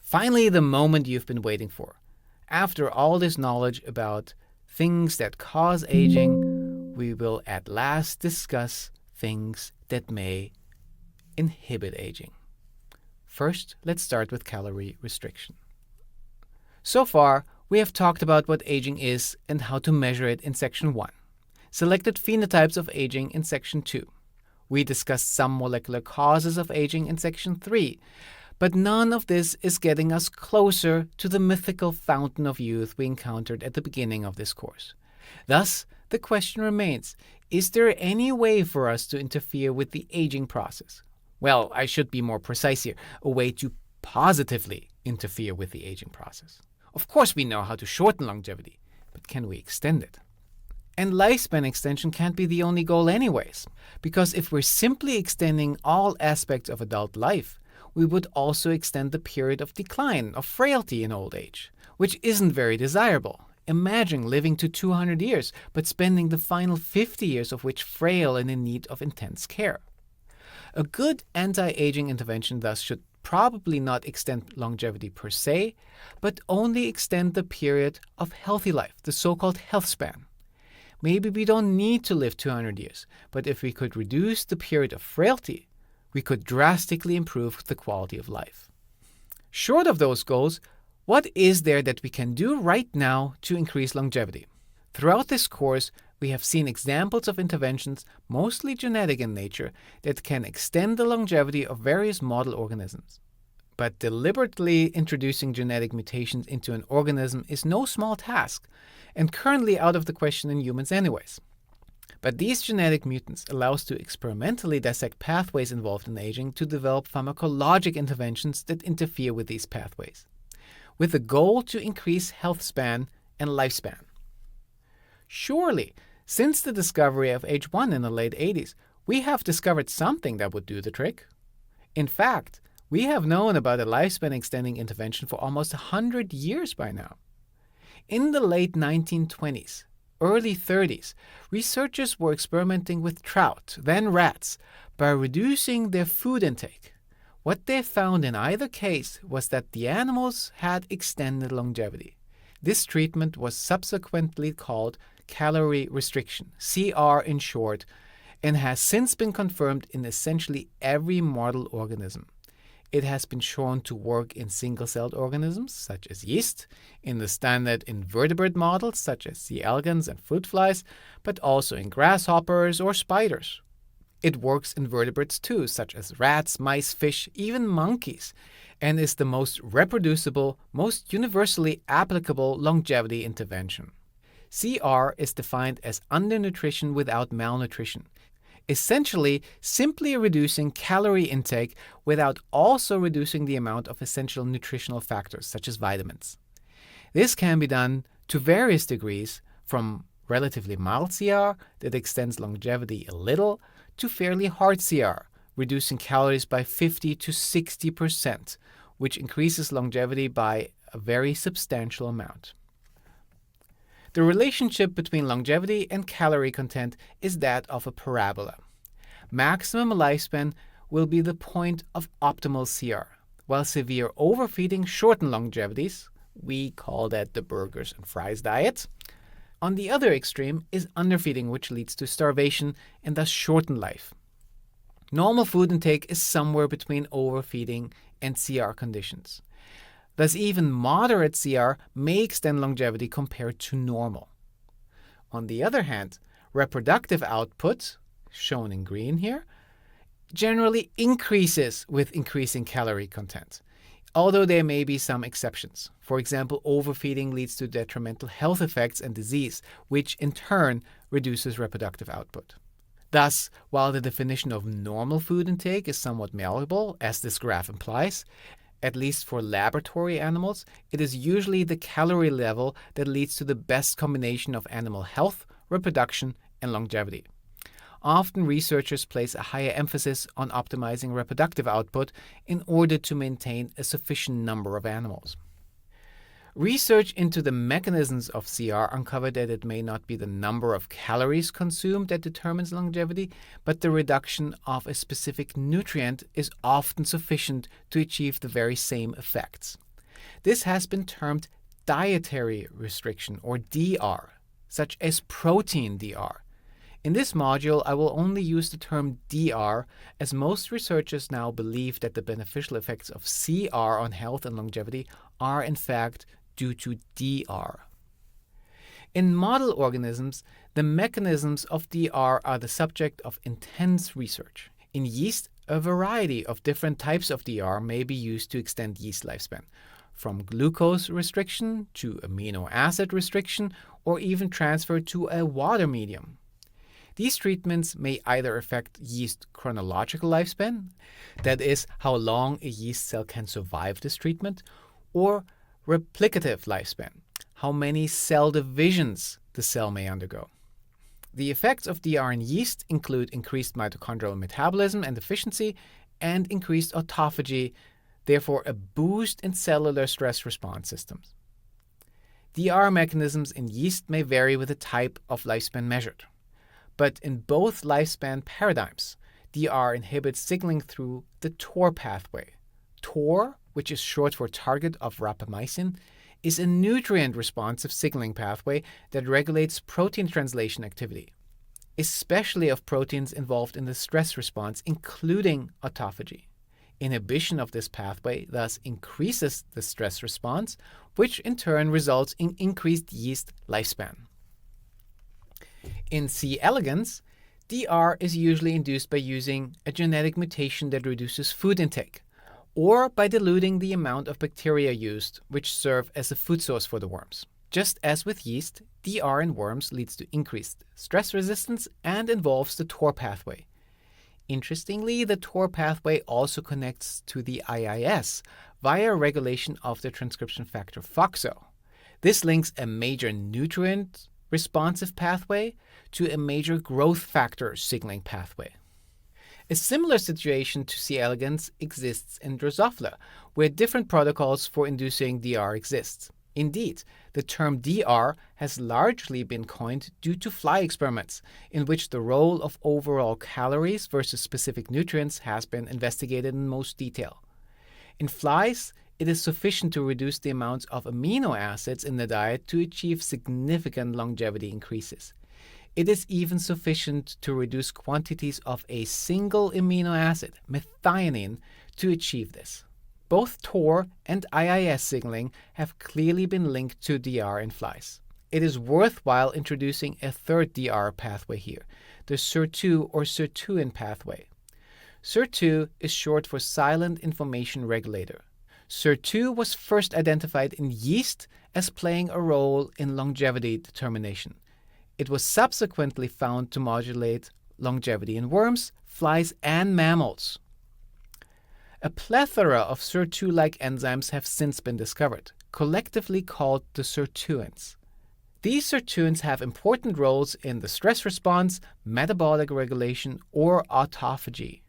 Finally, the moment you've been waiting for. After all this knowledge about things that cause aging, we will at last discuss things that may inhibit aging. First, let's start with calorie restriction. So far, we have talked about what aging is and how to measure it in Section 1, selected phenotypes of aging in Section 2. We discussed some molecular causes of aging in Section 3, but none of this is getting us closer to the mythical fountain of youth we encountered at the beginning of this course. Thus, the question remains, is there any way for us to interfere with the aging process? Well, I should be more precise here, a way to positively interfere with the aging process. Of course, we know how to shorten longevity, but can we extend it? And lifespan extension can't be the only goal anyways, because if we're simply extending all aspects of adult life, we would also extend the period of decline, of frailty in old age, which isn't very desirable. Imagine living to 200 years, but spending the final 50 years of which frail and in need of intense care. A good anti-aging intervention thus should probably not extend longevity per se, but only extend the period of healthy life, the so-called health span. Maybe we don't need to live 200 years, but if we could reduce the period of frailty, we could drastically improve the quality of life. Short of those goals, what is there that we can do right now to increase longevity? Throughout this course, we have seen examples of interventions, mostly genetic in nature, that can extend the longevity of various model organisms. But deliberately introducing genetic mutations into an organism is no small task, and currently out of the question in humans anyways. But these genetic mutants allow us to experimentally dissect pathways involved in aging to develop pharmacologic interventions that interfere with these pathways, with the goal to increase health span and lifespan. Surely, since the discovery of H1 in the late 80s, we have discovered something that would do the trick. In fact, we have known about a lifespan extending intervention for almost 100 years by now. In the late 1920s, early 30s, researchers were experimenting with trout, then rats, by reducing their food intake. What they found in either case was that the animals had extended longevity. This treatment was subsequently called calorie restriction, CR in short, and has since been confirmed in essentially every model organism. It has been shown to work in single-celled organisms, such as yeast, in the standard invertebrate models, such as C. elegans and fruit flies, but also in grasshoppers or spiders. It works in vertebrates too, such as rats, mice, fish, even monkeys, and is the most reproducible, most universally applicable longevity intervention. CR is defined as undernutrition without malnutrition, essentially simply reducing calorie intake without also reducing the amount of essential nutritional factors such as vitamins. This can be done to various degrees, from relatively mild CR that extends longevity a little to fairly hard CR, reducing calories by 50 to 60%, which increases longevity by a very substantial amount. The relationship between longevity and calorie content is that of a parabola. Maximum lifespan will be the point of optimal CR, while severe overfeeding shorten longevities. We call that the burgers and fries diet. On the other extreme is underfeeding, which leads to starvation and thus shortened life. Normal food intake is somewhere between overfeeding and CR conditions. Thus, even moderate CR may extend longevity compared to normal. On the other hand, reproductive output, shown in green here, generally increases with increasing calorie content, although there may be some exceptions. For example, overfeeding leads to detrimental health effects and disease, which in turn reduces reproductive output. Thus, while the definition of normal food intake is somewhat malleable, as this graph implies, at least for laboratory animals, it is usually the calorie level that leads to the best combination of animal health, reproduction, and longevity. Often researchers place a higher emphasis on optimizing reproductive output in order to maintain a sufficient number of animals. Research into the mechanisms of CR uncovered that it may not be the number of calories consumed that determines longevity, but the reduction of a specific nutrient is often sufficient to achieve the very same effects. This has been termed dietary restriction, or DR, such as protein DR. In this module, I will only use the term DR, as most researchers now believe that the beneficial effects of CR on health and longevity are in fact due to DR. In model organisms, the mechanisms of DR are the subject of intense research. In yeast, a variety of different types of DR may be used to extend yeast lifespan, from glucose restriction to amino acid restriction, or even transfer to a water medium. These treatments may either affect yeast chronological lifespan, that is, how long a yeast cell can survive this treatment, or replicative lifespan, how many cell divisions the cell may undergo. The effects of DR in yeast include increased mitochondrial metabolism and efficiency and increased autophagy, therefore a boost in cellular stress response systems. DR mechanisms in yeast may vary with the type of lifespan measured. But in both lifespan paradigms, DR inhibits signaling through the TOR pathway. TOR, which is short for target of rapamycin, is a nutrient-responsive signaling pathway that regulates protein translation activity, especially of proteins involved in the stress response, including autophagy. Inhibition of this pathway thus increases the stress response, which in turn results in increased yeast lifespan. In C. elegans, DR is usually induced by using a genetic mutation that reduces food intake, or by diluting the amount of bacteria used, which serve as a food source for the worms. Just as with yeast, DR in worms leads to increased stress resistance and involves the TOR pathway. Interestingly, the TOR pathway also connects to the IIS via regulation of the transcription factor FOXO. This links a major nutrient responsive pathway to a major growth factor signaling pathway. A similar situation to C. elegans exists in Drosophila, where different protocols for inducing DR exist. Indeed, the term DR has largely been coined due to fly experiments, in which the role of overall calories versus specific nutrients has been investigated in most detail. In flies, it is sufficient to reduce the amounts of amino acids in the diet to achieve significant longevity increases. It is even sufficient to reduce quantities of a single amino acid, methionine, to achieve this. Both TOR and IIS signaling have clearly been linked to DR in flies. It is worthwhile introducing a third DR pathway here, the SIR2 or sirtuin pathway. SIR2 is short for silent inflammation regulator. SIR2 was first identified in yeast as playing a role in longevity determination. It was subsequently found to modulate longevity in worms, flies, and mammals. A plethora of SIR2-like enzymes have since been discovered, collectively called the sirtuins. These sirtuins have important roles in the stress response, metabolic regulation, or autophagy.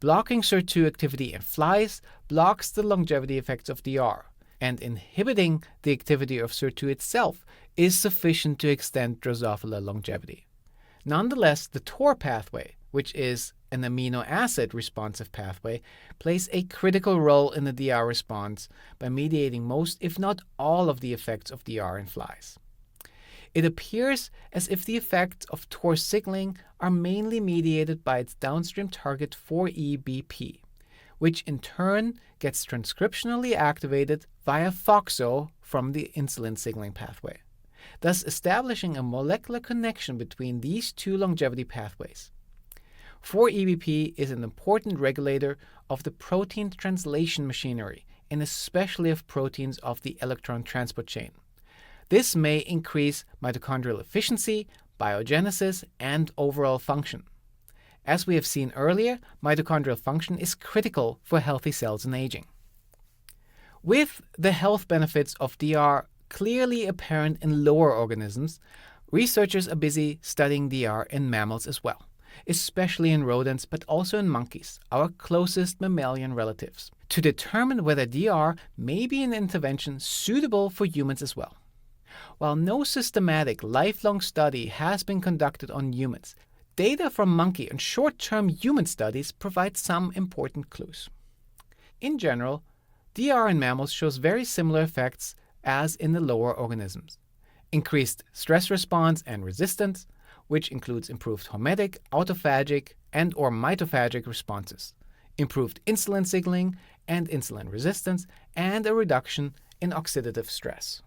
Blocking SIR2 activity in flies blocks the longevity effects of DR, and inhibiting the activity of SIR2 itself is sufficient to extend Drosophila longevity. Nonetheless, the TOR pathway, which is an amino acid responsive pathway, plays a critical role in the DR response by mediating most, if not all, of the effects of DR in flies. It appears as if the effects of TOR signaling are mainly mediated by its downstream target 4EBP, which in turn gets transcriptionally activated via FOXO from the insulin signaling pathway, thus establishing a molecular connection between these two longevity pathways. 4EBP is an important regulator of the protein translation machinery, and especially of proteins of the electron transport chain. This may increase mitochondrial efficiency, biogenesis, and overall function. As we have seen earlier, mitochondrial function is critical for healthy cells and aging. With the health benefits of DR clearly apparent in lower organisms, researchers are busy studying DR in mammals as well, especially in rodents, but also in monkeys, our closest mammalian relatives, to determine whether DR may be an intervention suitable for humans as well. While no systematic lifelong study has been conducted on humans, data from monkey and short-term human studies provide some important clues. In general, DR in mammals shows very similar effects as in the lower organisms. Increased stress response and resistance, which includes improved hormetic, autophagic, and/or mitophagic responses, improved insulin signaling and insulin resistance, and a reduction in oxidative stress.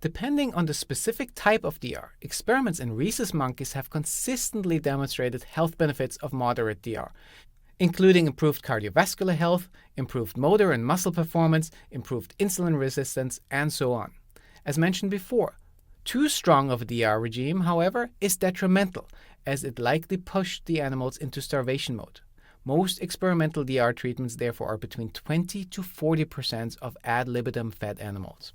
Depending on the specific type of DR, experiments in rhesus monkeys have consistently demonstrated health benefits of moderate DR, including improved cardiovascular health, improved motor and muscle performance, improved insulin resistance, and so on. As mentioned before, too strong of a DR regime, however, is detrimental, as it likely pushed the animals into starvation mode. Most experimental DR treatments, therefore, are between 20 to 40% of ad libitum fed animals.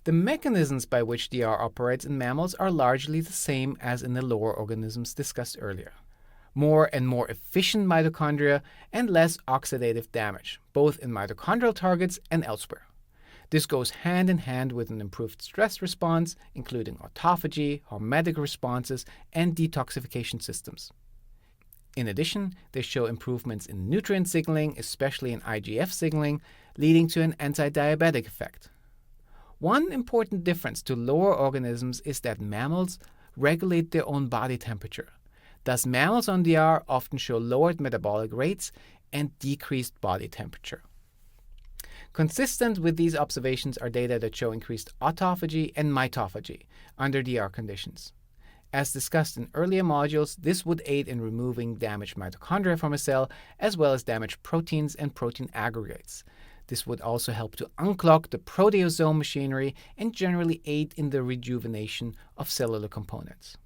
The mechanisms by which DR operates in mammals are largely the same as in the lower organisms discussed earlier. More and more efficient mitochondria and less oxidative damage, both in mitochondrial targets and elsewhere. This goes hand in hand with an improved stress response, including autophagy, hormetic responses, and detoxification systems. In addition, they show improvements in nutrient signaling, especially in IGF signaling, leading to an anti-diabetic effect. One important difference to lower organisms is that mammals regulate their own body temperature. Thus, mammals on DR often show lowered metabolic rates and decreased body temperature. Consistent with these observations are data that show increased autophagy and mitophagy under DR conditions. As discussed in earlier modules, this would aid in removing damaged mitochondria from a cell, as well as damaged proteins and protein aggregates. This would also help to unclog the proteasome machinery and generally aid in the rejuvenation of cellular components.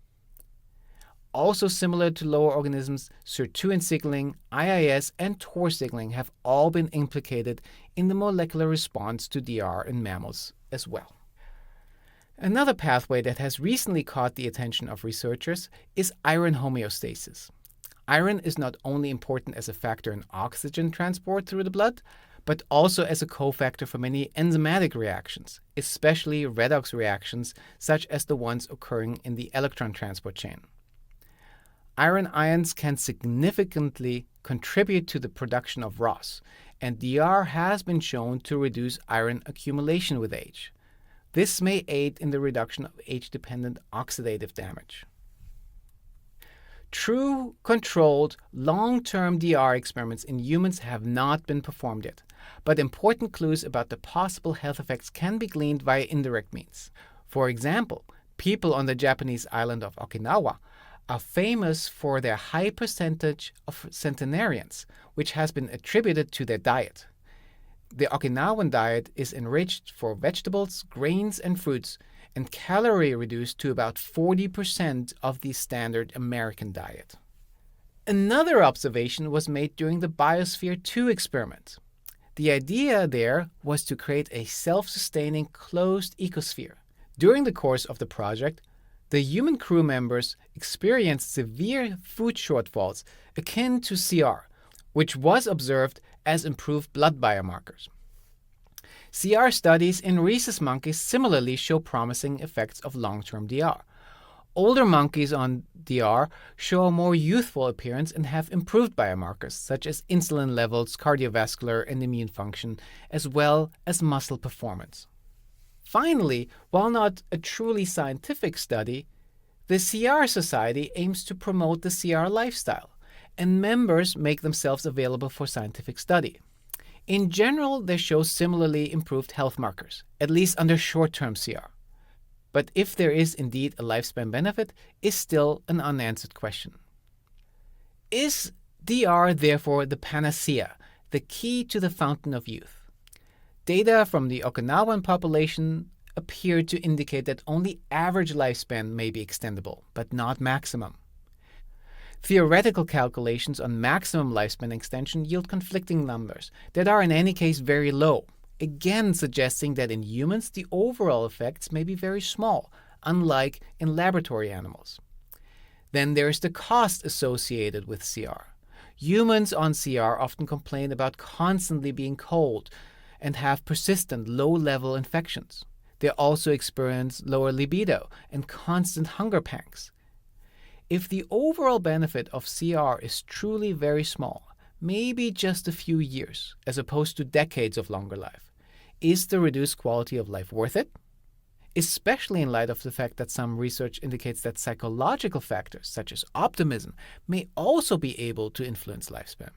Also similar to lower organisms, sirtuin signaling, IIS, and TOR signaling have all been implicated in the molecular response to DR in mammals as well. Another pathway that has recently caught the attention of researchers is iron homeostasis. Iron is not only important as a factor in oxygen transport through the blood, but also as a cofactor for many enzymatic reactions, especially redox reactions such as the ones occurring in the electron transport chain. Iron ions can significantly contribute to the production of ROS, and DR has been shown to reduce iron accumulation with age. This may aid in the reduction of age-dependent oxidative damage. True, controlled, long-term DR experiments in humans have not been performed yet, but important clues about the possible health effects can be gleaned via indirect means. For example, people on the Japanese island of Okinawa are famous for their high percentage of centenarians, which has been attributed to their diet. The Okinawan diet is enriched for vegetables, grains, and fruits, and calorie reduced to about 40% of the standard American diet. Another observation was made during the Biosphere 2 experiment. The idea there was to create a self-sustaining closed ecosphere. During the course of the project, the human crew members experienced severe food shortfalls akin to CR, which was observed as improved blood biomarkers. CR studies in rhesus monkeys similarly show promising effects of long-term DR. Older monkeys on DR show a more youthful appearance and have improved biomarkers such as insulin levels, cardiovascular and immune function, as well as muscle performance. Finally, while not a truly scientific study, the CR Society aims to promote the CR lifestyle, and members make themselves available for scientific study. In general, they show similarly improved health markers, at least under short-term CR. But if there is indeed a lifespan benefit is still an unanswered question. Is DR therefore the panacea, the key to the fountain of youth? Data from the Okinawan population appear to indicate that only average lifespan may be extendable, but not maximum. Theoretical calculations on maximum lifespan extension yield conflicting numbers that are in any case very low, again suggesting that in humans the overall effects may be very small, unlike in laboratory animals. Then there is the cost associated with CR. Humans on CR often complain about constantly being cold and have persistent low-level infections. They also experience lower libido and constant hunger pangs. If the overall benefit of CR is truly very small, maybe just a few years, as opposed to decades of longer life. Is the reduced quality of life worth it? Especially in light of the fact that some research indicates that psychological factors, such as optimism, may also be able to influence lifespan.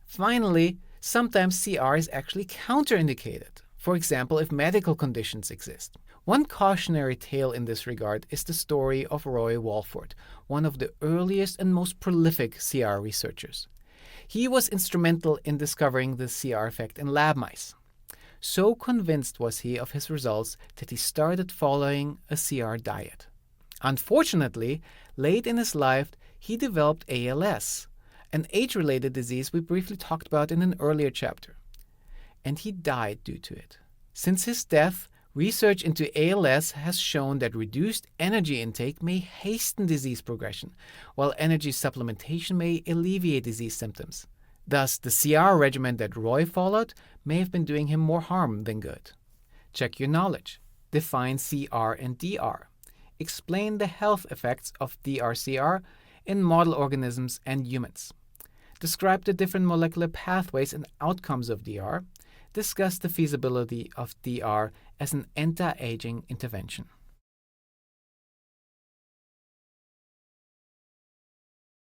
Finally, sometimes CR is actually counterindicated, for example, if medical conditions exist. One cautionary tale in this regard is the story of Roy Walford, one of the earliest and most prolific CR researchers. He was instrumental in discovering the CR effect in lab mice. So convinced was he of his results that he started following a CR diet. Unfortunately, late in his life, he developed ALS, an age-related disease we briefly talked about in an earlier chapter. And he died due to it. Since his death, research into ALS has shown that reduced energy intake may hasten disease progression, while energy supplementation may alleviate disease symptoms. Thus, the CR regimen that Roy followed may have been doing him more harm than good. Check your knowledge. Define CR and DR. Explain the health effects of DR-CR in model organisms and humans. Describe the different molecular pathways and outcomes of DR. Discuss the feasibility of DR as an anti-aging intervention.